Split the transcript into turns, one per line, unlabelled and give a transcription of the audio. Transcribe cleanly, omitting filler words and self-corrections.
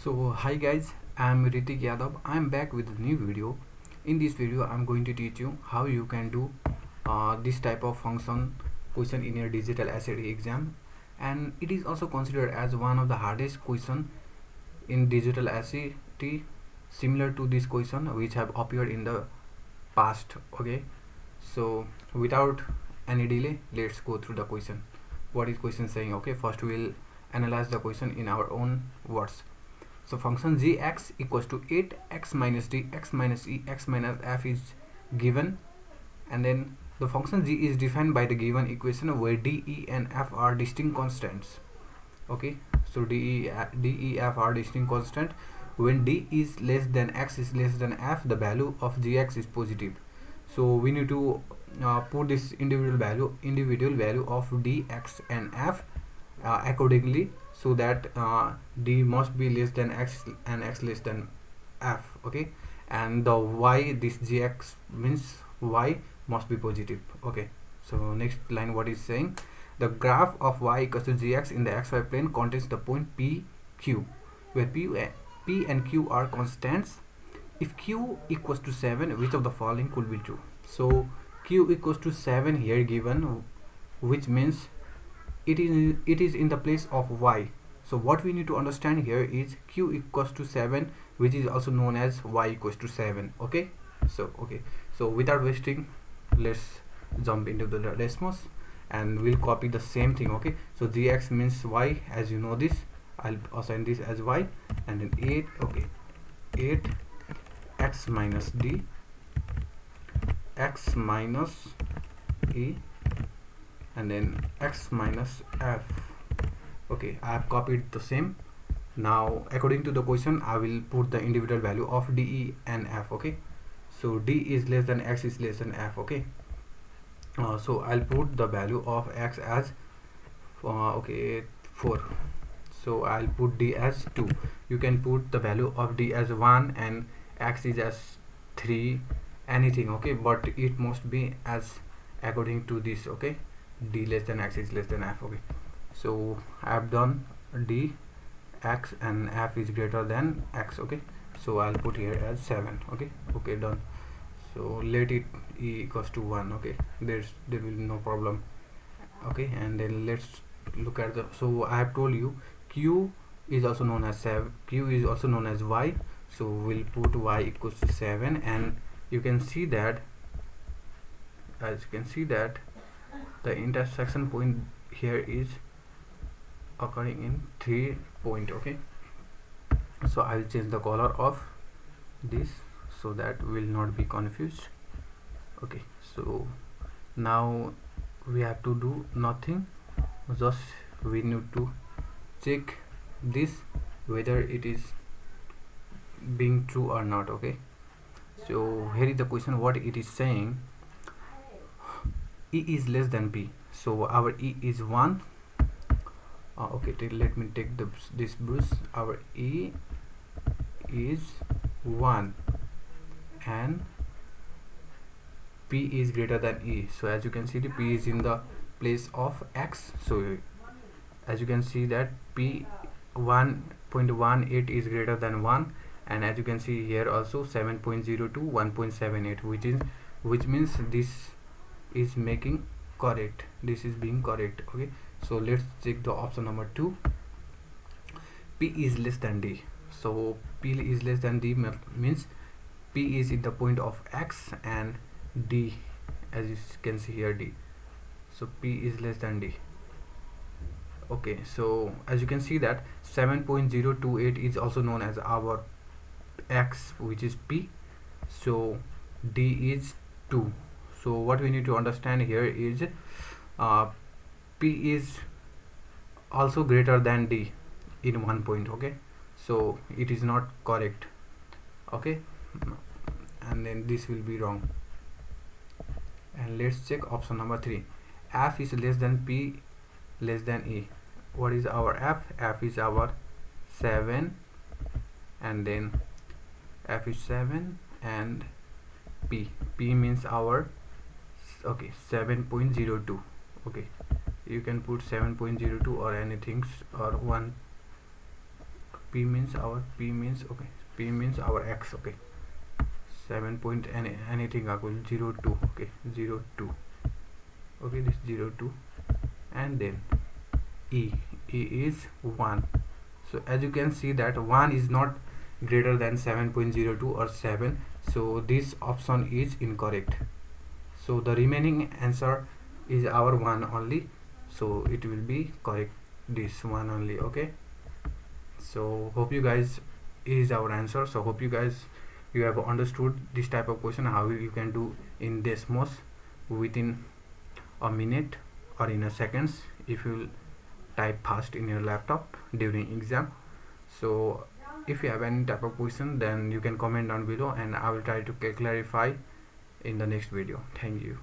So hi guys, I'm HRITIK YADAV. I'm back with a new video. In this video I'm going to teach you how you can do this type of function question in your digital SAT exam, and it is also considered as one of the hardest question in digital SAT, similar to this question which have appeared in the past. Okay, so without any delay, let's go through the question. What is question saying? Okay, first we will analyze the question in our own words. So function gx equals to 8x minus d x minus e x minus f is given, and then the function g is defined by the given equation where d, e and f are distinct constants. Okay, so d, e, f are distinct constant. When d is less than x is less than f, the value of gx is positive. So we need to put this individual value of d, x and f accordingly, so that d must be less than x and x less than f. Okay, and the y, this gx means y must be positive. Okay, so next line, what is saying? The graph of y equals to gx in the xy plane contains the point p q, where p and q are constants. If q equals to 7, which of the following could be true? So q equals to 7 here given, which means it is in the place of y. So what we need to understand here is q equals to 7, which is also known as y equals to 7. Okay, so without wasting, let's jump into the Desmos and we'll copy the same thing. Okay, so gx means y, as you know this. I'll assign this as y, and then 8. Okay, 8 x minus d x minus e and then x minus f. Okay, I have copied the same. Now according to the question, I will put the individual value of d, e and f. Okay, so d is less than x is less than f. Okay, so I'll put the value of x as 4. So I'll put d as 2. You can put the value of d as 1 and x is as 3, anything. Okay, but it must be as according to this. Okay, d less than x is less than f. Okay, so I have done d, x and f is greater than x. Okay, so I'll put here as 7. Okay, done. So let it e equals to 1. Okay, there will be no problem. Okay, and then let's look at the, so I have told you q is also known as 7, q is also known as y, so we'll put y equals to 7, and you can see that, as you can see that the intersection point here is occurring in 3 point. Okay, so I will change the color of this so that we will not be confused. Okay, so now we have to do nothing, just we need to check this whether it is being true or not. Okay, so here is the question. What it is saying: e is less than p, so our e is 1. Okay, let me take this brush. Our e is 1 and p is greater than e. So as you can see, the p is in the place of x. So as you can see that p 1.18 is greater than 1, and as you can see here also 7.02 1.78, which means this is making correct, this is being correct. Okay, so let's check the option number 2. P is less than d. So p is less than d means p is in the point of x and d, as you can see here, d. So p is less than d. Okay, so as you can see that 7.028 is also known as our x, which is p. So d is 2. So what we need to understand here is p is also greater than d in 1 point. Okay, so it is not correct. Okay, and then this will be wrong. And let's check option number 3. F is less than p less than e. What is our f? F is our 7, and then f is 7 and p means our 7.02. Okay, you can put 7.02 or anything, or 1. okay, p means our x, okay, 7 point anything equal 0 2, okay, 0 2, okay, this 0 2, and then e is 1. So as you can see that 1 is not greater than 7.02 or 7, so this option is incorrect. So the remaining answer is our 1 only, so it will be correct, this one only, okay. So hope you guys is our answer. So hope you guys you have understood this type of question, how you can do in Desmos within a minute or in a seconds if you type fast in your laptop during exam. So if you have any type of question, then you can comment down below and I will try to clarify in the next video. Thank you.